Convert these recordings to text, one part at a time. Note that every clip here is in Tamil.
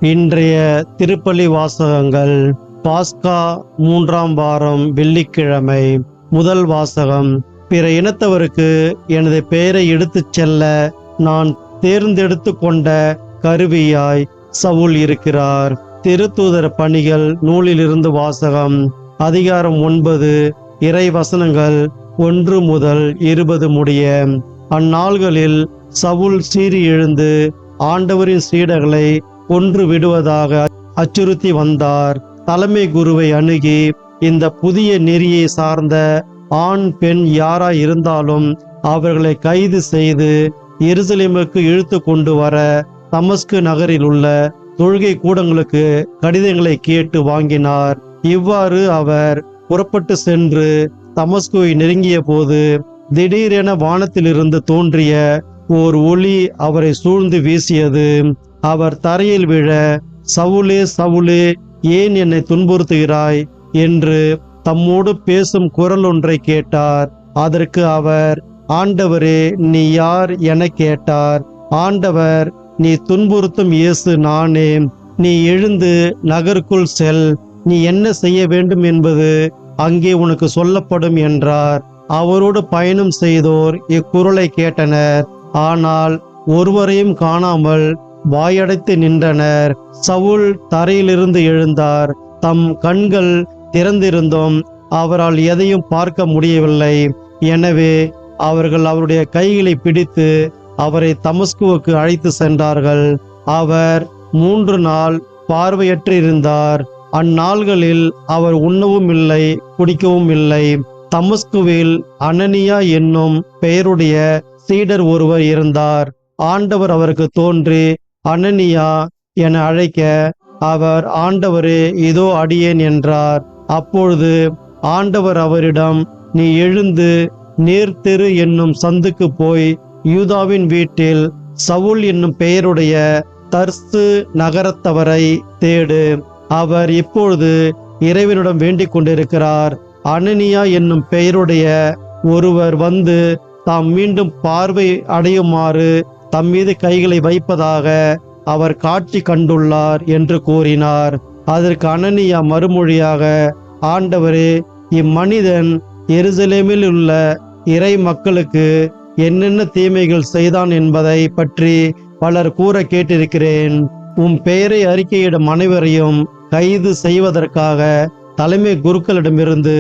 இன்றைய திருப்பலி வாசகங்கள். பாஸ்கா 3ஆம் வாரம் வெள்ளிக்கிழமை. முதல் வாசகம். பிற இனத்தவருக்கு எனது பெயரை எடுத்துச் செல்ல நான் தேர்ந்தெடுத்து கொண்ட கருவியாய் சவுல் இருக்கிறார். திருத்தூதர் பணிகள் நூலிலிருந்து வாசகம். அதிகாரம் 9, இறை வசனங்கள் 1 முதல் 20 முடிய. அந்நாள்களில் சவுல் சீறி எழுந்து ஆண்டவரின் சீடர்களை கொன்று விடுவதாக அச்சுறுத்தி வந்தார். தலைமை குருவை அணுகி, இந்த புதிய நெறியை சார்ந்த ஆண் பெண் யாராய் இருந்தாலும் அவர்களை கைது செய்து எருசலேமுக்கு இழுத்து கொண்டு வர தமஸ்கு நகரில் உள்ள தொழுகை கூடங்களுக்கு கடிதங்களை கேட்டு வாங்கினார். இவ்வாறு அவர் புறப்பட்டு சென்று தமஸ்குவை நெருங்கிய போது திடீரென வானத்திலிருந்து தோன்றிய ஓர் ஒளி அவரை சூழ்ந்து வீசியது. அவர் தரையில் விழ, சவுலே சவுலே, ஏன் என்னை துன்புறுத்துகிறாய் என்று தம்மோடு பேசும் குரல் ஒன்றை கேட்டார். அதற்கு அவர், ஆண்டவரே, நீ யார் என கேட்டார். ஆண்டவர், நீ துன்புறுத்தும் இயேசு நானே. நீ எழுந்து நகருக்குள் செல். நீ என்ன செய்ய வேண்டும் என்பது அங்கே உனக்கு சொல்லப்படும் என்றார். அவரோடு பயணம் செய்தோர் இக்குரலை கேட்டனர். ஆனால் ஒருவரையும் காணாமல் வாயடைத்து நின்றனர். சவுல் தரையிலிருந்து எழுந்தார். தம் கண்கள் திறந்திருந்தும் அவரால் எதையும் பார்க்க முடியவில்லை. எனவே அவர்கள் அவருடைய கைகளை பிடித்து அவரை தமஸ்குவுக்கு அழைத்து சென்றார்கள். அவர் 3 நாள் பார்வையற்று இருந்தார். அந்நாள்களில் அவர் உண்ணவும் இல்லை, குடிக்கவும் இல்லை. தமஸ்குவில் அனனியா என்னும் பெயருடைய சீடர் ஒருவர் இருந்தார். ஆண்டவர் அவருக்கு தோன்றி, அனனியா என அழைக்க, அவர், ஆண்டவரே, இதோ அடியேன் என்றார். அப்பொழுது ஆண்டவர் அவரிடம், நீ எழுந்து நேர்த்தெரு என்னும் சந்துக்கு போய் யூதாவின் வீட்டில் சவுல் என்னும் பெயருடைய தர்சு நகரத்தவரை தேடு. அவர் இப்பொழுது இறைவனிடம் வேண்டிக் கொண்டிருக்கிறார். அனனியா என்னும் பெயருடைய ஒருவர் வந்து தாம் மீண்டும் பார்வை அடையுமாறு தம் மீது கைகளை வைப்பதாக அவர் காட்சி கண்டுள்ளார் என்று கூறினார். அதற்கு அனனியா மறுமொழியாக, ஆண்டவரே, இம்மனிதன் எருசலேமில் உள்ள இறை மக்களுக்கு என்னென்ன தீமைகள் செய்தான் என்பதை பற்றி பலர் கூற கேட்டிருக்கிறேன். உம் பெயரை அறிக்கையிடும் அனைவரையும் கைது செய்வதற்காக தலைமை குருக்களிடமிருந்து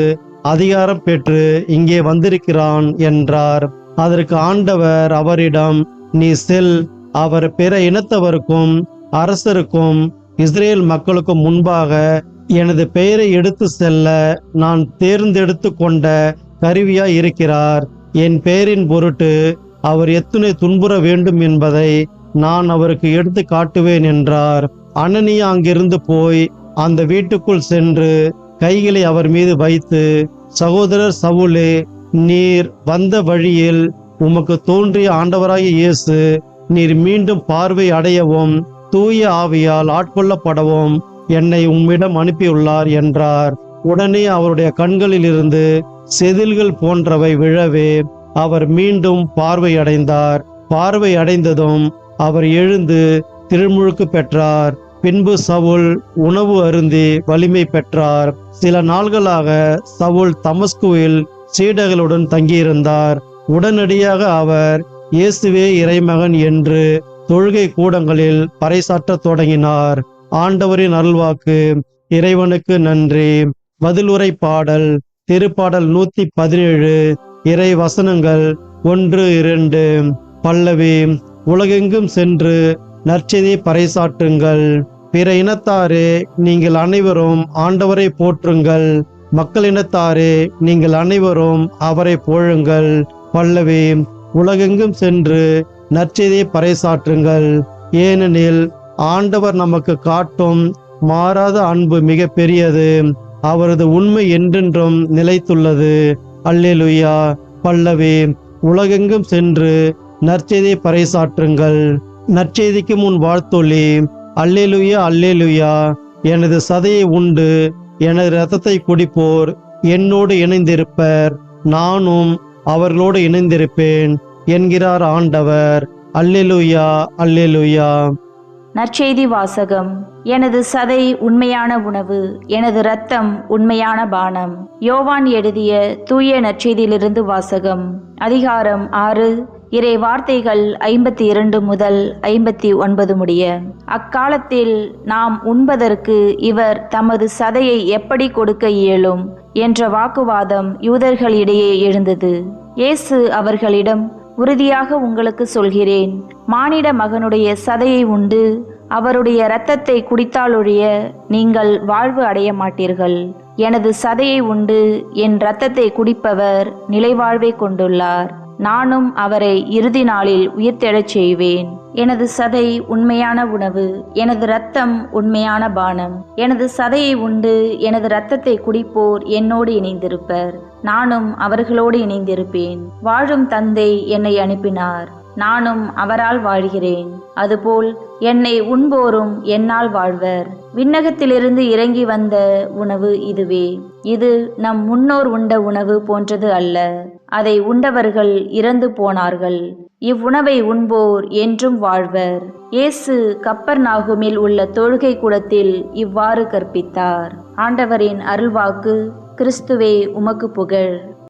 அதிகாரம் பெற்று இங்கே வந்திருக்கிறான் என்றார். அதற்கு ஆண்டவர் அவரிடம், நீ செல். அவர் பிற இனத்தவருக்கும் அரசருக்கும் இஸ்ரேல் மக்களுக்கும் முன்பாக எனது பெயரை எடுத்து செல்ல நான் தேர்ந்தெடுத்து கொண்ட கருவியாய் இருக்கிறார். என் பெயரின் பொருட்டு அவர் எத்துணை துன்புற வேண்டும் என்பதை நான் அவருக்கு எடுத்து காட்டுவேன் என்றார். அனனியா அங்கிருந்து போய் அந்த வீட்டுக்குள் சென்று கைகளை அவர் மீது வைத்து, சகோதரர் சவுலே, நீர் வந்த வழியில் உமக்கு தோன்றிய ஆண்டவராகிய இயேசு நீர் மீண்டும் பார்வை அடையவும் தூய ஆவியால் ஆட்கொள்ளப்படவும் என்னை உம்மிடம் அனுப்பியுள்ளார் என்றார். உடனே அவருடைய கண்களில் இருந்து செதில்கள் போன்றவை விழவே அவர் மீண்டும் பார்வை அடைந்தார். பார்வை அடைந்ததும் அவர் எழுந்து திருமுழுக்கு பெற்றார். பின்பு சவுல் உணவு அருந்தி வலிமை பெற்றார். சில நாள்களாக சவுல் தமஸ்குவில் சீடர்களுடன் தங்கியிருந்தார். உடனடியாக அவர் இயேசுவே இறைமகன் என்று தொழுகை கூடங்களில் பறைசாற்றத் தொடங்கினார். ஆண்டவரின் அருள்வாக்கு. இறைவனுக்கு நன்றி. பதிலுரை பாடல். திருப்பாடல் 117, இறை வசனங்கள் 1-2. பல்லவி. உலகெங்கும் சென்று நற்செய்தியை பறைசாற்றுங்கள். பிற இனத்தாரே, நீங்கள் அனைவரும் ஆண்டவரை போற்றுங்கள். மக்களினத்தாரே, நீங்கள் அனைவரும் அவரை புகழுங்கள். பல்லவி. உலகெங்கும் சென்று நற்செய்தியை பறைசாற்றுங்கள். ஏனெனில் ஆண்டவர் நமக்கு காட்டும் மாறாத அன்பு மிக பெரியது. அவரது உண்மை என்றென்றும் நிலைத்துள்ளது. அல்லேலுயா. பல்லவி. உலகெங்கும் சென்று நற்செய்தியை பறைசாற்றுங்கள். நற்செய்திக்கு முன் வாழ்த்தொலி. அல்லேலுயா, அல்லேலுயா. எனது சதையை உண்டு எனது இரத்தத்தை குடிப்போர் என்னோடு இணைந்திருப்பர், நானும் அவர்களோடு இணைந்திருப்பேன் என்கிறார் ஆண்டவர். அல்லேலுயா, அல்லேலுயா. நற்செய்தி வாசகம். எனது சதை உண்மையான உணவு, எனது இரத்தம் உண்மையான பானம். யோவான் எழுதிய தூய நற்செய்தியிலிருந்து வாசகம். அதிகாரம் 6, இறை வார்த்தைகள் 52 முதல் 59 முடிய. அக்காலத்தில் நாம் உண்பதற்கு இவர் தமது சதையை எப்படி கொடுக்க இயலும் என்ற வாக்குவாதம் யூதர்களிடையே எழுந்தது. இயேசு அவர்களிடம், உறுதியாக உங்களுக்கு சொல்கிறேன், மானிட மகனுடைய சதையை உண்டு அவருடைய இரத்தத்தை குடித்தாலொழிய நீங்கள் வாழ்வு அடைய மாட்டீர்கள். எனது சதையை உண்டு என் இரத்தத்தை குடிப்பவர் நிலைவாழ்வை கொண்டுள்ளார். நானும் அவரை இறுதி நாளில் உயிர்த்தெழச் செய்வேன். எனது சதை உண்மையான உணவு, எனது இரத்தம் உண்மையான பானம். எனது சதையை உண்டு எனது இரத்தத்தை குடிப்போர் என்னோடு இணைந்திருப்பர், நானும் அவர்களோடு இணைந்திருப்பேன். வாழும் தந்தை என்னை அனுப்பினார், நானும் அவரால் வாழ்கிறேன். அதுபோல் என்னை உண்போரும் என்னால் வாழ்வர். விண்ணகத்திலிருந்து இறங்கி வந்த உணவு இதுவே. இது நம் முன்னோர் உண்ட உணவு போன்றது அல்ல. அதை உண்டவர்கள் இறந்து போனார்கள். இவ்வுணவை உண்போர் என்றும் வாழ்வர். இயேசு கப்பர்நாகுமில் உள்ள தொழுகை கூடத்தில் இவ்வாறு கற்பித்தார். ஆண்டவரின் அருள்வாக்கு. கிறிஸ்துவே உமக்கு புகழ்.